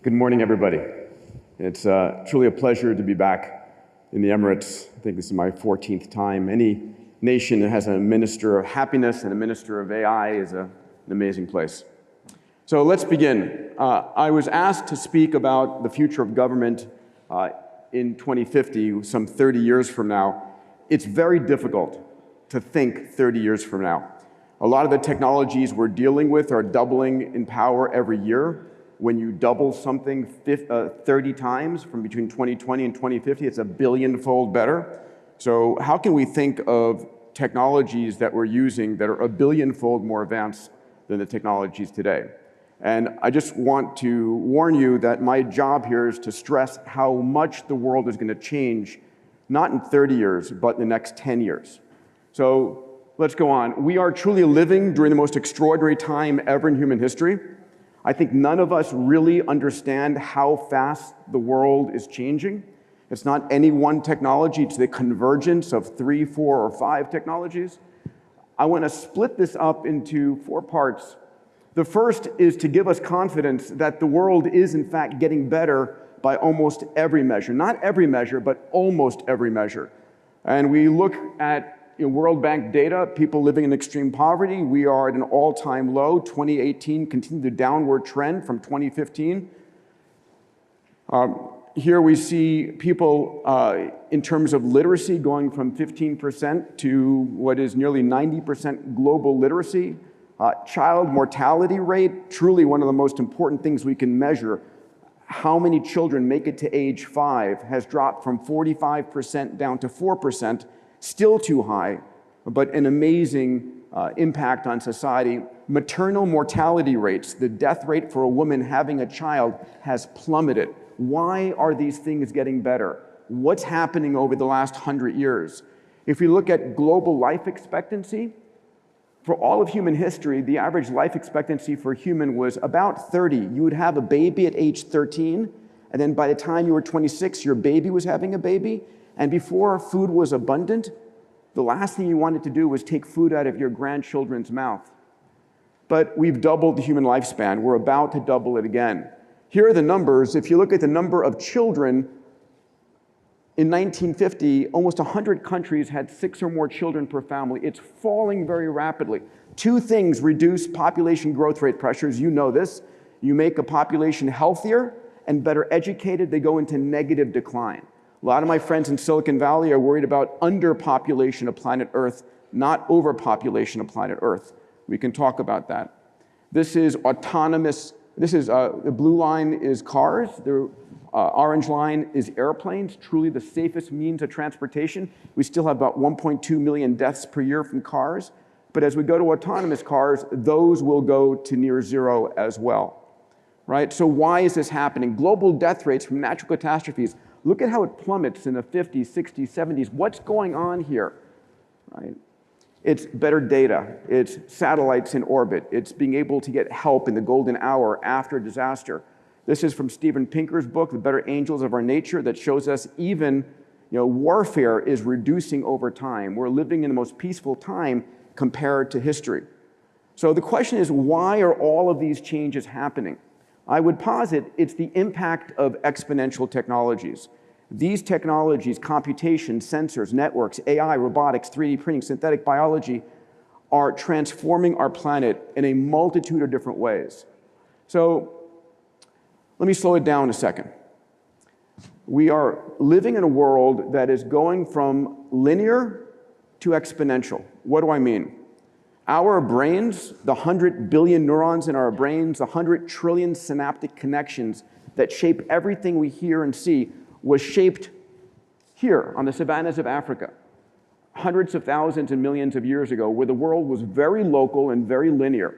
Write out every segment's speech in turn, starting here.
Good morning, everybody. It's truly a pleasure to be back in the Emirates. I think this is my 14th time. Any nation that has a minister of happiness and a minister of AI is an amazing place. So let's begin. I was asked to speak about the future of government in 2050, some 30 years from now. It's very difficult to think 30 years from now. A lot of the technologies we're dealing with are doubling in power every year. When you double something 30 times from between 2020 and 2050, it's a billion-fold better. So how can we think of technologies that we're using that are a billion-fold more advanced than the technologies today? And I just want to warn you that my job here is to stress how much the world is going to change, not in 30 years, but in the next 10 years. So let's go on. We are truly living during the most extraordinary time ever in human history. I think none of us really understand how fast the world is changing. It's not any one technology, it's the convergence of 3, 4, or 5 technologies. I want to split this up into 4 parts. The first is to give us confidence that the world is in fact getting better by almost every measure. Not every measure, but almost every measure. And we look at World Bank data, people living in extreme poverty, we are at an all-time low. 2018 continued the downward trend from 2015. Here we see people in terms of literacy going from 15% to what is nearly 90% global literacy. Child mortality rate, truly one of the most important things we can measure. How many children make it to age 5 has dropped from 45% down to 4%. Still too high, but an amazing impact on society. Maternal mortality rates, the death rate for a woman having a child has plummeted. Why are these things getting better? What's happening over the last 100 years? If we look at global life expectancy, for all of human history, the average life expectancy for a human was about 30. You would have a baby at age 13, and then by the time you were 26, your baby was having a baby. And before food was abundant, the last thing you wanted to do was take food out of your grandchildren's mouth. But we've doubled the human lifespan. We're about to double it again. Here are the numbers. If you look at the number of children, in 1950, almost 100 countries had 6 or more children per family. It's falling very rapidly. 2 things reduce population growth rate pressures. You know this. You make a population healthier and better educated, they go into negative decline. A lot of my friends in Silicon Valley are worried about underpopulation of planet Earth, not overpopulation of planet Earth. We can talk about that. This is autonomous. The blue line is cars. The orange line is airplanes, truly the safest means of transportation. We still have about 1.2 million deaths per year from cars. But as we go to autonomous cars, those will go to near zero as well. Right? So why is this happening? Global death rates from natural catastrophes. Look at how it plummets in the 50s, 60s, 70s. What's going on here? Right? It's better data. It's satellites in orbit. It's being able to get help in the golden hour after disaster. This is from Steven Pinker's book, The Better Angels of Our Nature, that shows us even warfare is reducing over time. We're living in the most peaceful time compared to history. So the question is, why are all of these changes happening? I would posit it's the impact of exponential technologies. These technologies, computation, sensors, networks, AI, robotics, 3D printing, synthetic biology, are transforming our planet in a multitude of different ways. So let me slow it down a second. We are living in a world that is going from linear to exponential. What do I mean? Our brains, the 100 billion neurons in our brains, the 100 trillion synaptic connections that shape everything we hear and see, was shaped here on the savannas of Africa, hundreds of thousands and millions of years ago, where the world was very local and very linear.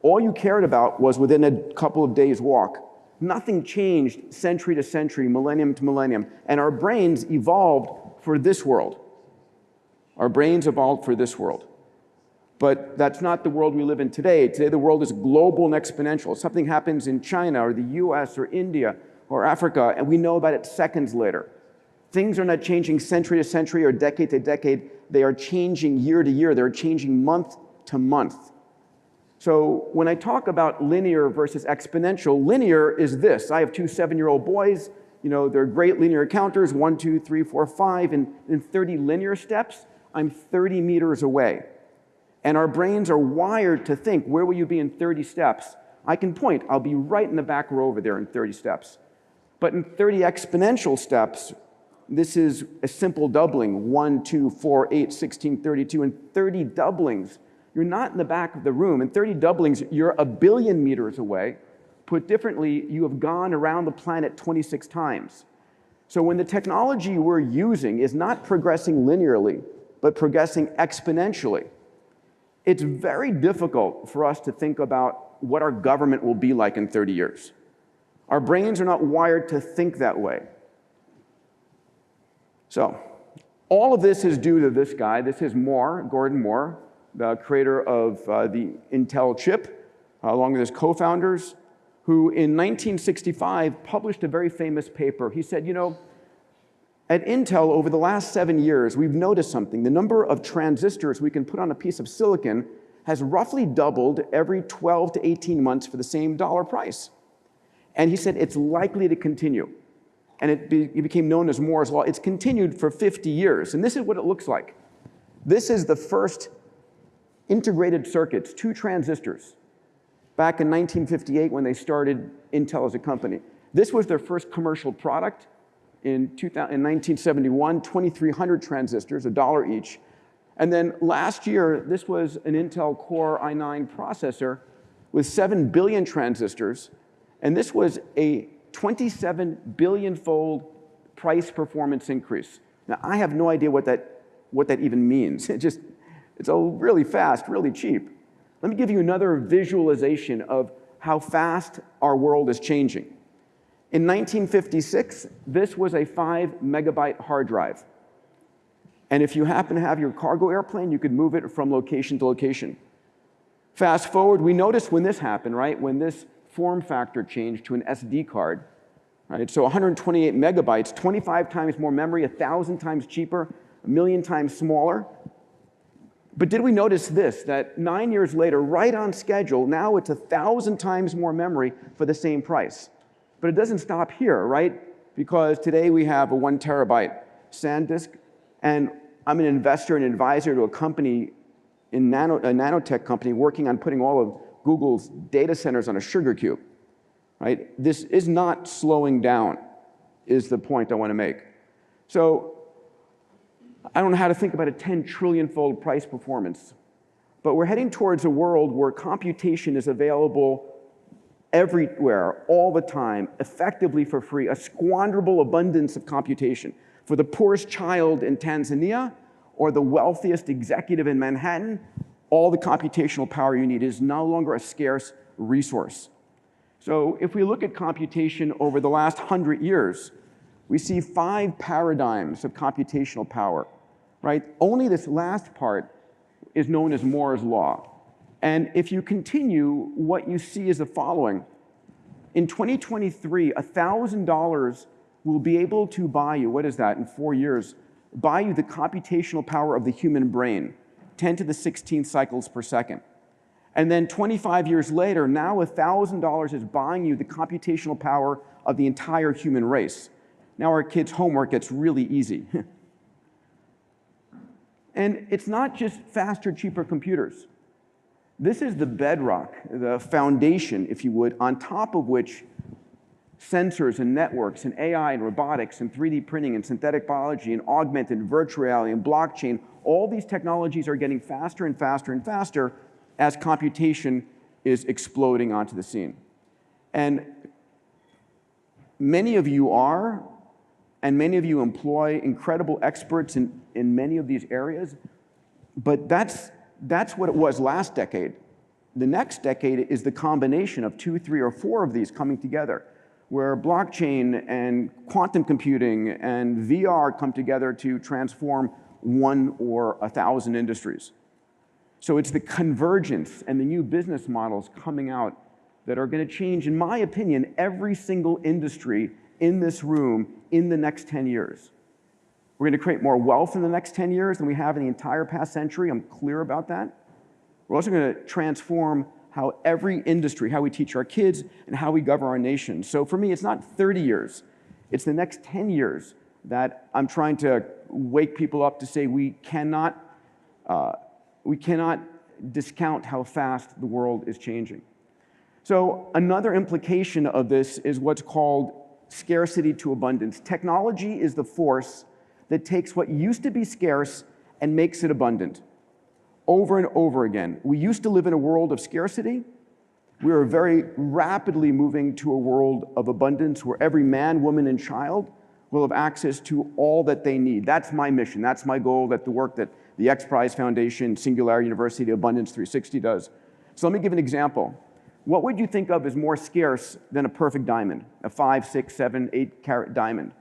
All you cared about was within a couple of days' walk. Nothing changed century to century, millennium to millennium, and our brains evolved for this world. Our brains evolved for this world. But that's not the world we live in today. Today, the world is global and exponential. Something happens in China or the US or India or Africa, and we know about it seconds later. Things are not changing century to century or decade to decade. They are changing year to year. They're changing month to month. So when I talk about linear versus exponential, linear is this. I have two 7-year-old boys. They're great linear counters, 1, 2, 3, 4, 5. And in 30 linear steps, I'm 30 meters away. And our brains are wired to think, where will you be in 30 steps? I can point. I'll be right in the back row over there in 30 steps. But in 30 exponential steps, this is a simple doubling. 1, 2, 4, 8, 16, 32. And 30 doublings, you're not in the back of the room. In 30 doublings, you're 1 billion meters away. Put differently, you have gone around the planet 26 times. So when the technology we're using is not progressing linearly, but progressing exponentially, it's very difficult for us to think about what our government will be like in 30 years. Our brains are not wired to think that way. So all of this is due to this guy. This is Moore, Gordon Moore, the creator of the Intel chip, along with his co-founders, who in 1965 published a very famous paper. He said, at Intel, over the last 7 years, we've noticed something. The number of transistors we can put on a piece of silicon has roughly doubled every 12 to 18 months for the same dollar price. And he said it's likely to continue. And it became known as Moore's Law. It's continued for 50 years. And this is what it looks like. This is the first integrated circuits, 2 transistors, back in 1958 when they started Intel as a company. This was their first commercial product. In 1971, 2,300 transistors, $1 each. And then last year, this was an Intel Core i9 processor with 7 billion transistors. And this was a 27 billion-fold price performance increase. Now, I have no idea what that even means. It's really fast, really cheap. Let me give you another visualization of how fast our world is changing. In 1956, this was a 5 megabyte hard drive. And if you happen to have your cargo airplane, you could move it from location to location. Fast forward, we noticed when this happened, right? When this form factor changed to an SD card, right? So 128 megabytes, 25 times more memory, 1,000 times cheaper, 1,000,000 times smaller. But did we notice this, that 9 years later, right on schedule, now it's 1,000 times more memory for the same price? But it doesn't stop here, right? Because today we have a 1 terabyte SanDisk, and I'm an investor and advisor to a company, a nanotech company, working on putting all of Google's data centers on a sugar cube, right? This is not slowing down, is the point I want to make. So I don't know how to think about a 10 trillion-fold price performance, but we're heading towards a world where computation is available everywhere, all the time, effectively for free, a squanderable abundance of computation. For the poorest child in Tanzania or the wealthiest executive in Manhattan, all the computational power you need is no longer a scarce resource. So if we look at computation over the last 100 years, we see 5 paradigms of computational power, right? Only this last part is known as Moore's Law. And if you continue, what you see is the following. In 2023, $1,000 will be able to buy you, what is that, in 4 years, buy you the computational power of the human brain, 10 to the 16th cycles per second. And then 25 years later, now $1,000 is buying you the computational power of the entire human race. Now our kids' homework gets really easy. And it's not just faster, cheaper computers. This is the bedrock, the foundation, if you would, on top of which sensors and networks and AI and robotics and 3D printing and synthetic biology and augmented virtual reality and blockchain, all these technologies are getting faster and faster and faster as computation is exploding onto the scene. And many of you are, and many of you employ incredible experts in many of these areas, but that's what it was last decade. The next decade is the combination of 2, 3, or 4 of these coming together, where blockchain and quantum computing and VR come together to transform 1 or 1,000 industries. So it's the convergence and the new business models coming out that are going to change, in my opinion, every single industry in this room in the next 10 years. We're going to create more wealth in the next 10 years than we have in the entire past century. I'm clear about that. We're also going to transform how every industry, how we teach our kids, and how we govern our nation. So for me, it's not 30 years. It's the next 10 years that I'm trying to wake people up to say we cannot discount how fast the world is changing. So another implication of this is what's called scarcity to abundance. Technology is the force that takes what used to be scarce and makes it abundant. Over and over again. We used to live in a world of scarcity. We are very rapidly moving to a world of abundance where every man, woman, and child will have access to all that they need. That's my mission. That's my goal, that the work that the X Prize Foundation, Singularity University, Abundance 360 does. So let me give an example. What would you think of as more scarce than a perfect diamond, a 5, 6, 7, 8 carat diamond?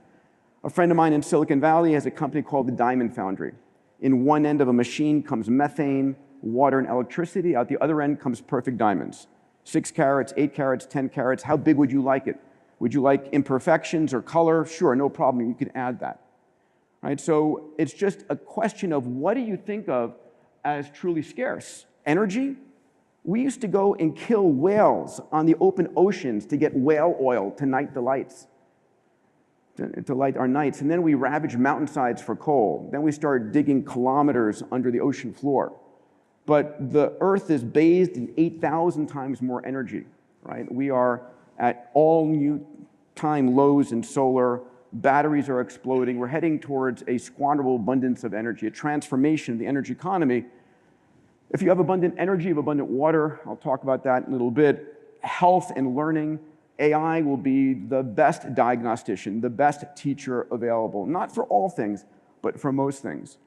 A friend of mine in Silicon Valley has a company called the Diamond Foundry. In one end of a machine comes methane, water, and electricity. Out the other end comes perfect diamonds. 6 carats, 8 carats, 10 carats. How big would you like it? Would you like imperfections or color? Sure, no problem. You could add that. Right? So it's just a question of what do you think of as truly scarce? Energy? We used to go and kill whales on the open oceans to get whale oil to light the lights, to light our nights. And then we ravaged mountainsides for coal. Then we started digging kilometers under the ocean floor. But the Earth is bathed in 8,000 times more energy, right? We are at all-new time lows in solar. Batteries are exploding. We're heading towards a squanderable abundance of energy, a transformation of the energy economy. If you have abundant energy, you have abundant water. I'll talk about that in a little bit. Health and learning. AI will be the best diagnostician, the best teacher available, not for all things, but for most things.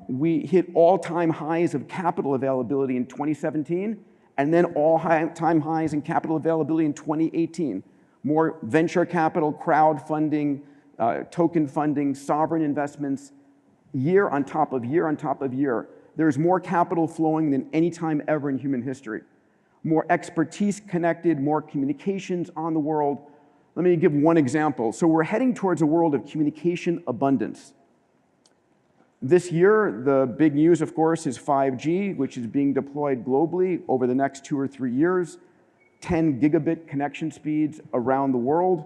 We hit all-time highs of capital availability in 2017, and then all-time highs in capital availability in 2018. More venture capital, crowdfunding, token funding, sovereign investments, year on top of year on top of year. There's more capital flowing than any time ever in human history. More expertise connected, more communications on the world. Let me give one example. So we're heading towards a world of communication abundance. This year, the big news, of course, is 5G, which is being deployed globally over the next 2 or 3 years. 10 gigabit connection speeds around the world.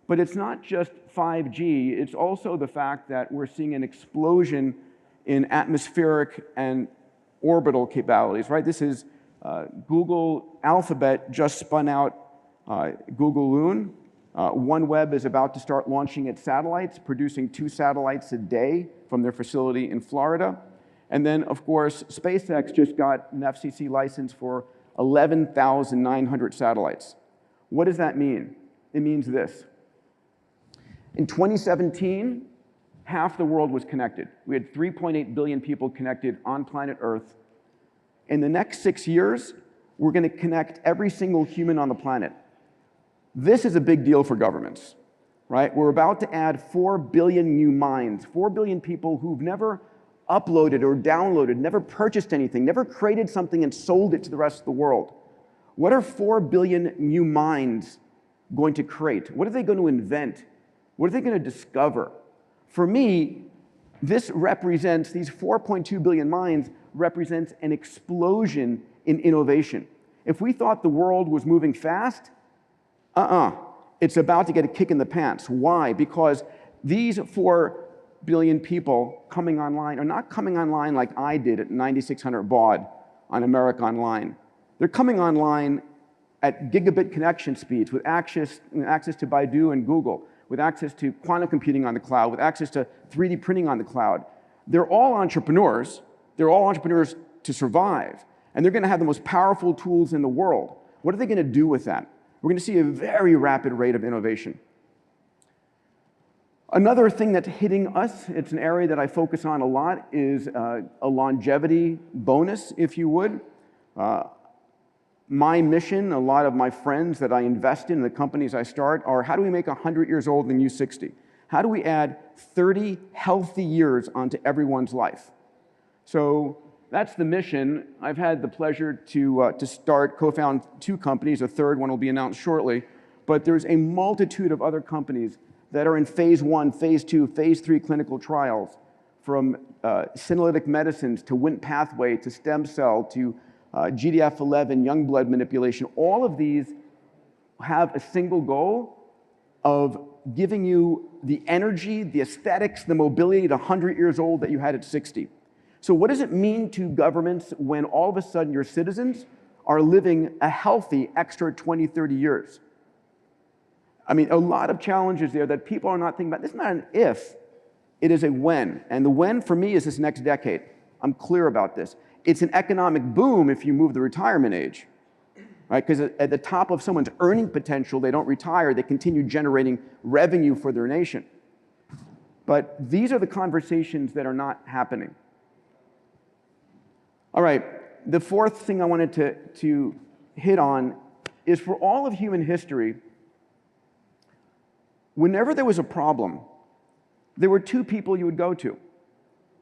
But it's not just 5G, it's also the fact that we're seeing an explosion in atmospheric and orbital capabilities, right? This is Google Alphabet just spun out Google Loon. OneWeb is about to start launching its satellites, producing 2 satellites a day from their facility in Florida. And then, of course, SpaceX just got an FCC license for 11,900 satellites. What does that mean? It means this. In 2017, half the world was connected. We had 3.8 billion people connected on planet Earth. In the next 6 years, we're going to connect every single human on the planet. This is a big deal for governments, right? We're about to add 4 billion new minds, 4 billion people who've never uploaded or downloaded, never purchased anything, never created something and sold it to the rest of the world. What are 4 billion new minds going to create? What are they going to invent? What are they going to discover? For me, this represents, these 4.2 billion minds represents an explosion in innovation. If we thought the world was moving fast, it's about to get a kick in the pants. Why? Because these 4 billion people coming online are not coming online like I did at 9600 baud on America Online. They're coming online at gigabit connection speeds with access to Baidu and Google, with access to quantum computing on the cloud, with access to 3D printing on the cloud. They're all entrepreneurs. They're all entrepreneurs to survive. And they're going to have the most powerful tools in the world. What are they going to do with that? We're going to see a very rapid rate of innovation. Another thing that's hitting us, it's an area that I focus on a lot, is a longevity bonus, if you would. My mission, a lot of my friends that I invest in, the companies I start, are how do we make 100 years old and you 60? How do we add 30 healthy years onto everyone's life? So that's the mission. I've had the pleasure to co-found 2 companies. A third one will be announced shortly. But there's a multitude of other companies that are in phase 1, phase 2, phase 3 clinical trials, from senolytic medicines to Wnt pathway to stem cell to GDF11, young blood manipulation, all of these have a single goal of giving you the energy, the aesthetics, the mobility at 100 years old that you had at 60. So what does it mean to governments when all of a sudden your citizens are living a healthy extra 20, 30 years? I mean, a lot of challenges there that people are not thinking about. This is not an if, it is a when. And the when for me is this next decade. I'm clear about this. It's an economic boom if you move the retirement age, right? Because at the top of someone's earning potential, they don't retire, they continue generating revenue for their nation. But these are the conversations that are not happening. All right, the fourth thing I wanted to hit on is for all of human history, whenever there was a problem, there were two people you would go to.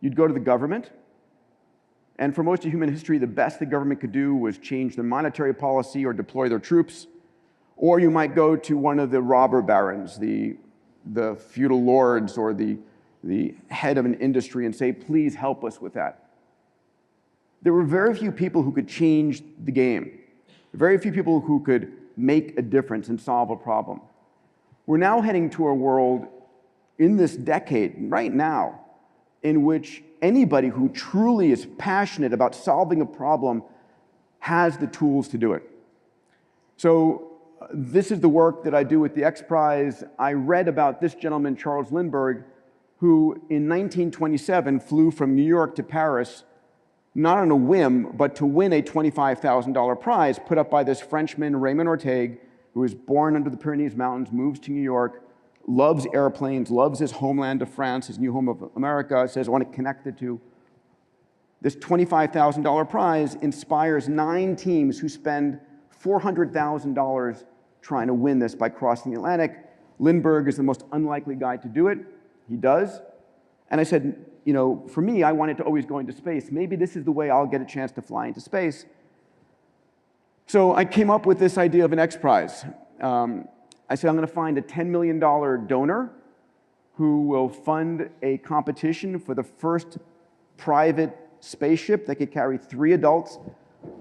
You'd go to the government, and for most of human history, the best the government could do was change their monetary policy or deploy their troops. Or you might go to one of the robber barons, the feudal lords, or the head of an industry and say, please help us with that. There were very few people who could change the game. Very few people who could make a difference and solve a problem. We're now heading to a world in this decade, right now, in which anybody who truly is passionate about solving a problem has the tools to do it. So this is the work that I do with the X Prize. I read about this gentleman, Charles Lindbergh, who in 1927 flew from New York to Paris, not on a whim, but to win a $25,000 prize put up by this Frenchman, Raymond Orteig, who was born under the Pyrenees Mountains, moves to New York, loves airplanes, loves his homeland of France, his new home of America, says, I want to connect the two. This $25,000 prize inspires 9 teams who spend $400,000 trying to win this by crossing the Atlantic. Lindbergh is the most unlikely guy to do it. He does. And I said, you know, for me, I wanted to always go into space. Maybe this is the way I'll get a chance to fly into space. So I came up with this idea of an X Prize. I said, I'm going to find a $10 million donor who will fund a competition for the first private spaceship that could carry 3 adults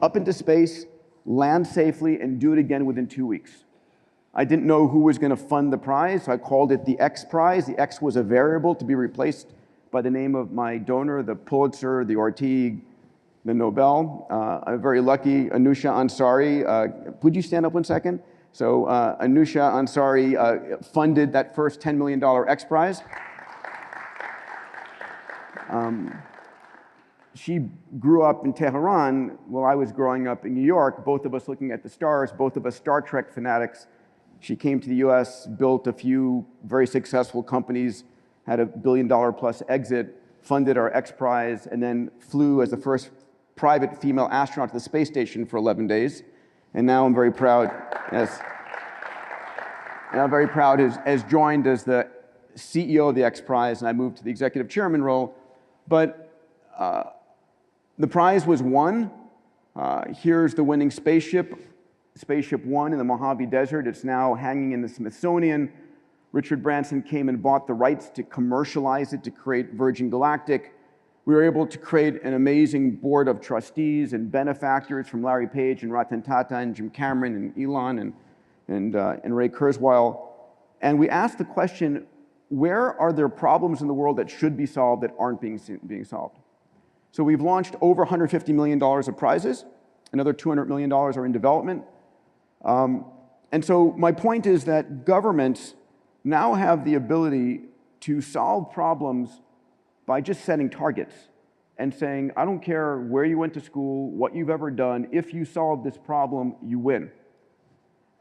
up into space, land safely, and do it again within 2 weeks. I didn't know who was going to fund the prize, so I called it the X Prize. The X was a variable to be replaced by the name of my donor, the Pulitzer, the Orteig, the Nobel. I'm very lucky, Anusha Ansari. Would you stand up 1 second? So Anusha Ansari funded that first $10 million X Prize. She grew up in Tehran while I was growing up in New York, both of us looking at the stars, both of us Star Trek fanatics. She came to the US, built a few very successful companies, had a $1 billion+ exit, funded our X Prize, and then flew as the first private female astronaut to the space station for 11 days. And now I'm very proud, yes. And I'm very proud as joined as the CEO of the X Prize, and I moved to the executive chairman role. But the prize was won. Here's the winning spaceship, Spaceship One in the Mojave Desert. It's now hanging in the Smithsonian. Richard Branson came and bought the rights to commercialize it, to create Virgin Galactic. We were able to create an amazing board of trustees and benefactors from Larry Page and Ratan Tata and Jim Cameron and Elon and Ray Kurzweil. And we asked the question, where are there problems in the world that should be solved that aren't being solved? So we've launched over $150 million of prizes. Another $200 million are in development. And so my point is that governments now have the ability to solve problems by just setting targets and saying, I don't care where you went to school, what you've ever done, if you solve this problem, you win.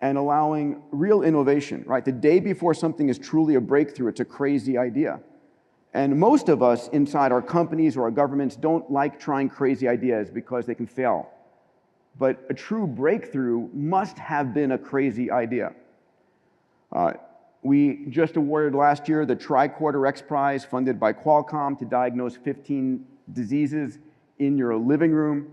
And allowing real innovation, right? The day before something is truly a breakthrough, it's a crazy idea. And most of us inside our companies or our governments don't like trying crazy ideas because they can fail. But a true breakthrough must have been a crazy idea. We just awarded last year the Tricorder X Prize funded by Qualcomm to diagnose 15 diseases in your living room.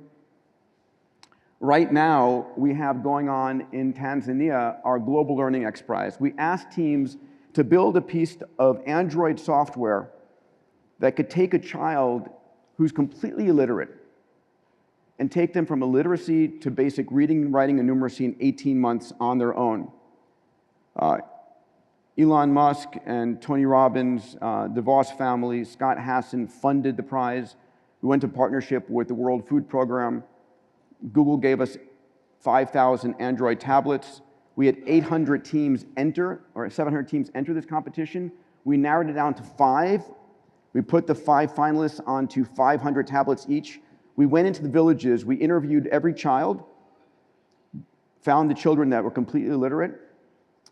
Right now, we have going on in Tanzania our Global Learning X Prize. We asked teams to build a piece of Android software that could take a child who's completely illiterate and take them from illiteracy to basic reading, writing, and numeracy in 18 months on their own. Elon Musk and Tony Robbins, the Voss family, Scott Hasson funded the prize. We went to partnership with the World Food Program. Google gave us 5,000 Android tablets. We had 800 teams enter, or 700 teams enter this competition. We narrowed it down to 5. We put the 5 finalists onto 500 tablets each. We went into the villages, we interviewed every child, found the children that were completely illiterate,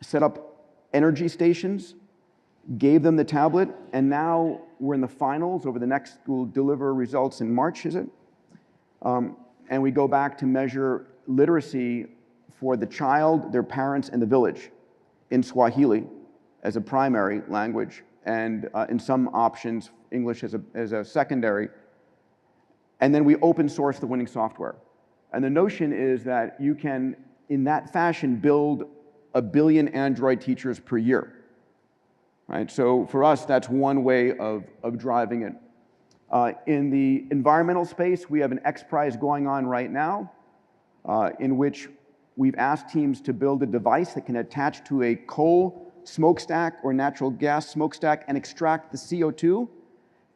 set up energy stations, gave them the tablet, and now we're in the finals. Over the next, we'll deliver results in March, is it? And we go back to measure literacy for the child, their parents, and the village in Swahili as a primary language, and in some options, English as a secondary. And then we open source the winning software. And the notion is that you can, in that fashion, build 1 billion Android teachers per year. Right? So for us, that's one way of driving it. In the environmental space, we have an X Prize going on right now, in which we've asked teams to build a device that can attach to a coal smokestack or natural gas smokestack and extract the CO2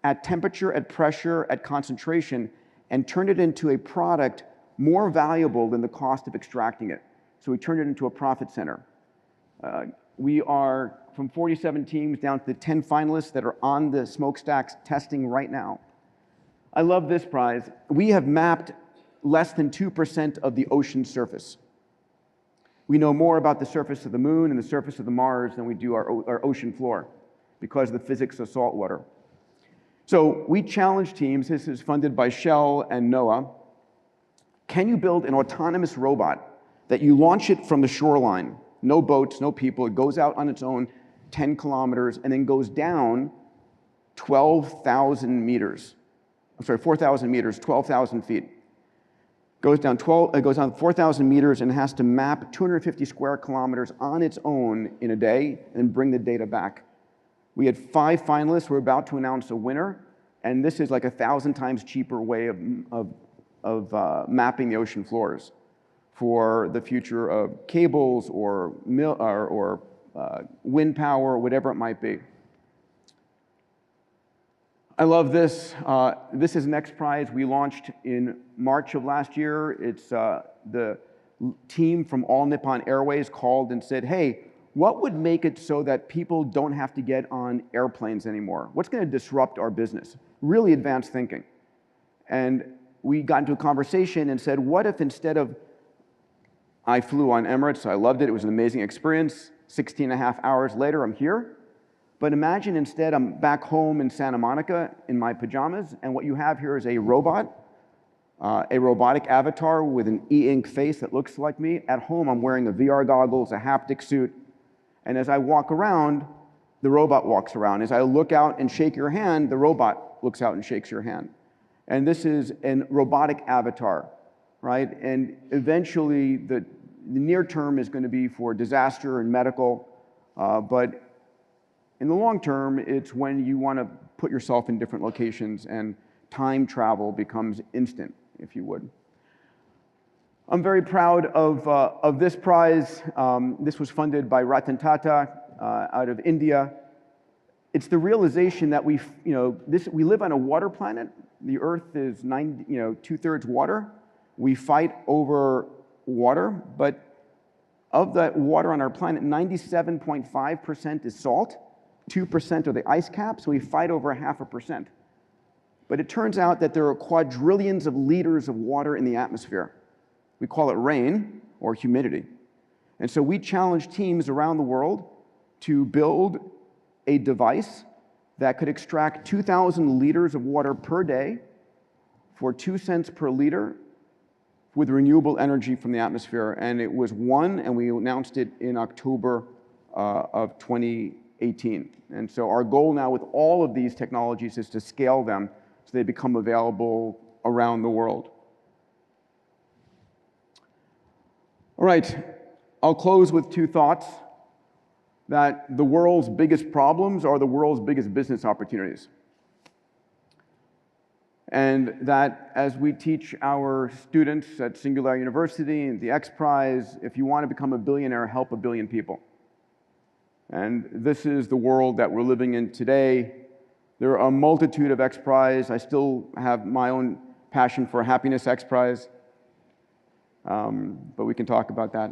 at temperature, at pressure, at concentration, and turn it into a product more valuable than the cost of extracting it. So we turned it into a profit center. We are from 47 teams down to the 10 finalists that are on the smokestacks testing right now. I love this prize. We have mapped less than 2% of the ocean surface. We know more about the surface of the moon and the surface of the Mars than we do our ocean floor because of the physics of salt water. So we challenge teams, this is funded by Shell and NOAA. Can you build an autonomous robot that you launch it from the shoreline, no boats, no people, it goes out on its own 10 kilometers and then goes down 12,000 meters. I'm sorry, 4,000 meters, 12,000 feet. Goes down 4,000 meters and has to map 250 square kilometers on its own in a day and bring the data back. We had 5 finalists. We're about to announce a winner, and this is like 1,000 times cheaper way of mapping the ocean floors for the future of cables or wind power, or whatever it might be. I love this. This is an X Prize we launched in March of last year. It's the team from All Nippon Airways called and said, hey, what would make it so that people don't have to get on airplanes anymore? What's going to disrupt our business? Really advanced thinking. And we got into a conversation and said, what if instead of, I flew on Emirates, I loved it, it was an amazing experience, 16 and a half hours later, I'm here. But imagine instead I'm back home in Santa Monica in my pajamas, and what you have here is a robot, a robotic avatar with an e-ink face that looks like me. At home, I'm wearing a VR goggles, a haptic suit, and as I walk around, the robot walks around. As I look out and shake your hand, the robot looks out and shakes your hand. And this is a robotic avatar, right? And eventually, the near term is going to be for disaster and medical, but in the long term, it's when you want to put yourself in different locations and time travel becomes instant, if you would. I'm very proud of this prize. This was funded by Ratan Tata out of India. It's the realization that we live on a water planet. The Earth is 2/3 water. We fight over water, but of that water on our planet, 97.5% is salt. 2% are the ice caps, so we fight over 0.5%. But it turns out that there are quadrillions of liters of water in the atmosphere. We call it rain or humidity. And so we challenge teams around the world to build a device that could extract 2,000 liters of water per day for 2 cents per liter with renewable energy from the atmosphere. And it was won, and we announced it in October of 2018. And so our goal now with all of these technologies is to scale them so they become available around the world. All right, I'll close with 2 thoughts. That the world's biggest problems are the world's biggest business opportunities. And that as we teach our students at Singularity University and the X Prize, if you want to become a billionaire, help a billion people. And this is the world that we're living in today. There are a multitude of X Prize. I still have my own passion for Happiness X Prize, but we can talk about that.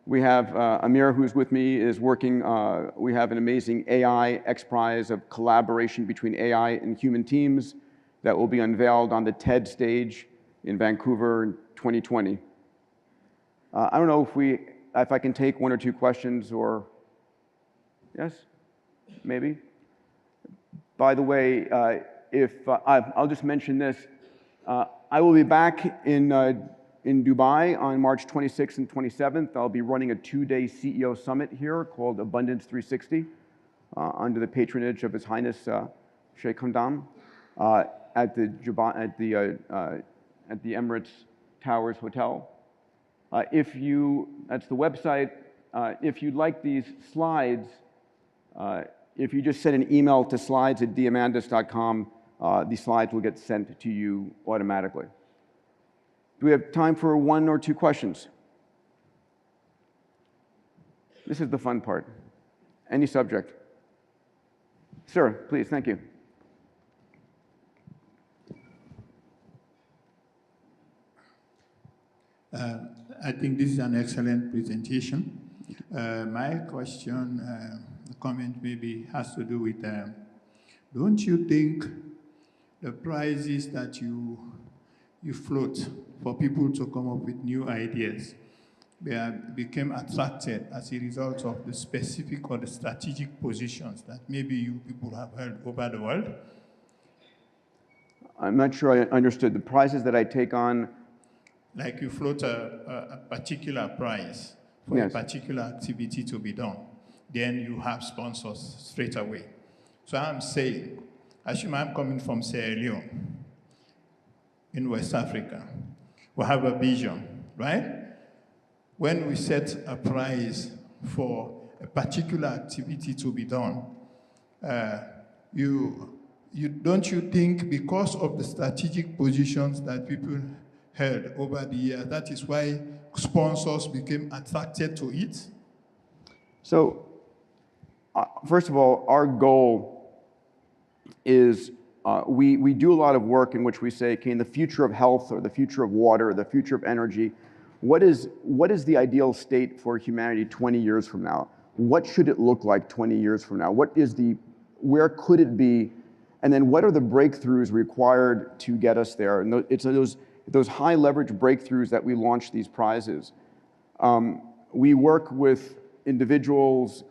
We have Amir, who's with me, is working. We have an amazing AI X Prize of collaboration between AI and human teams that will be unveiled on the TED stage in Vancouver in 2020. I don't know if I can take one or two questions, or yes, maybe. By the way, I'll just mention this. I will be back in Dubai on March 26th and 27th. I'll be running a 2-day CEO summit here called Abundance 360 under the patronage of His Highness Sheikh Hamdan at the Emirates Towers Hotel. That's the website. If you'd like these slides, if you just send an email to slides@diamandis.com, these slides will get sent to you automatically. Do we have time for one or two questions? This is the fun part. Any subject. Sir, please, thank you. I think this is an excellent presentation. My question, comment maybe has to do with, don't you think the prizes that you float for people to come up with new ideas became attracted as a result of the specific or the strategic positions that maybe you people have held over the world? I'm not sure I understood. The prizes that I take on. Like you float a particular prize for Yes. a particular activity to be done, then you have sponsors straight away. So I'm saying, assume I'm coming from Sierra Leone in West Africa. We have a vision, right? When we set a prize for a particular activity to be done, don't you think because of the strategic positions that people held over the years, that is why sponsors became attracted to it? So, first of all, our goal is we do a lot of work in which we say, okay, in the future of health or the future of water or the future of energy, what is the ideal state for humanity 20 years from now? What should it look like 20 years from now? Where could it be? And then what are the breakthroughs required to get us there? And it's those high leverage breakthroughs that we launch these prizes. We work with individuals,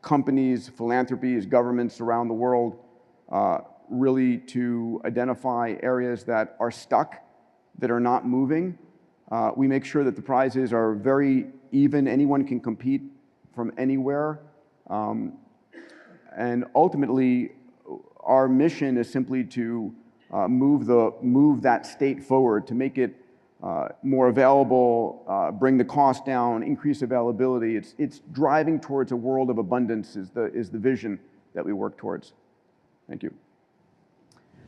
companies, philanthropies, governments around the world, really to identify areas that are stuck, that are not moving. We make sure that the prizes are very even. Anyone can compete from anywhere. And ultimately, our mission is simply to move that state forward, to make it more available, bring the cost down, increase availability. It's driving towards a world of abundance is the vision that we work towards. Thank you.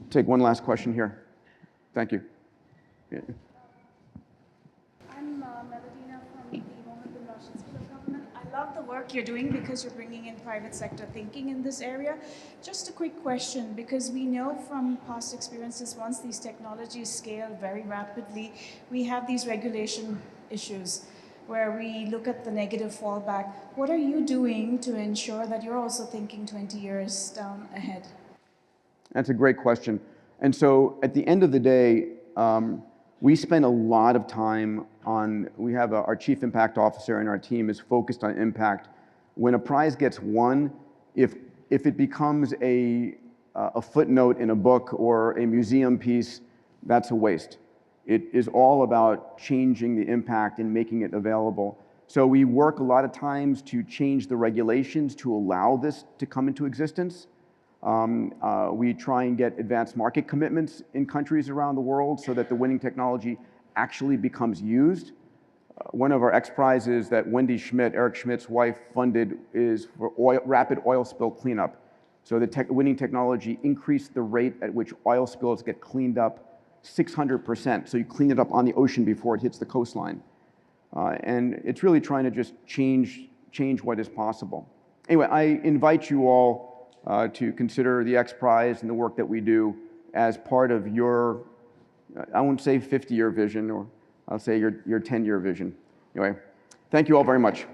Take one last question here. Thank you. Yeah. I'm Melodina from the Mohammed bin Rashid School of Government. I love the work you're doing because you're bringing in private sector thinking in this area. Just a quick question, because we know from past experiences, once these technologies scale very rapidly, we have these regulation issues where we look at the negative fallback. What are you doing to ensure that you're also thinking 20 years down ahead? That's a great question. And so at the end of the day, we spend a lot of time we have our chief impact officer and our team is focused on impact. When a prize gets won, if it becomes a footnote in a book or a museum piece, that's a waste. It is all about changing the impact and making it available. So we work a lot of times to change the regulations to allow this to come into existence. We try and get advanced market commitments in countries around the world so that the winning technology actually becomes used. One of our X Prizes that Wendy Schmidt, Eric Schmidt's wife, funded is for rapid oil spill cleanup. So the winning technology increased the rate at which oil spills get cleaned up 600%. So you clean it up on the ocean before it hits the coastline. And it's really trying to just change what is possible. Anyway, I invite you all to consider the X Prize and the work that we do as part of your, I won't say 50-year vision, or I'll say your 10-year vision. Anyway, thank you all very much.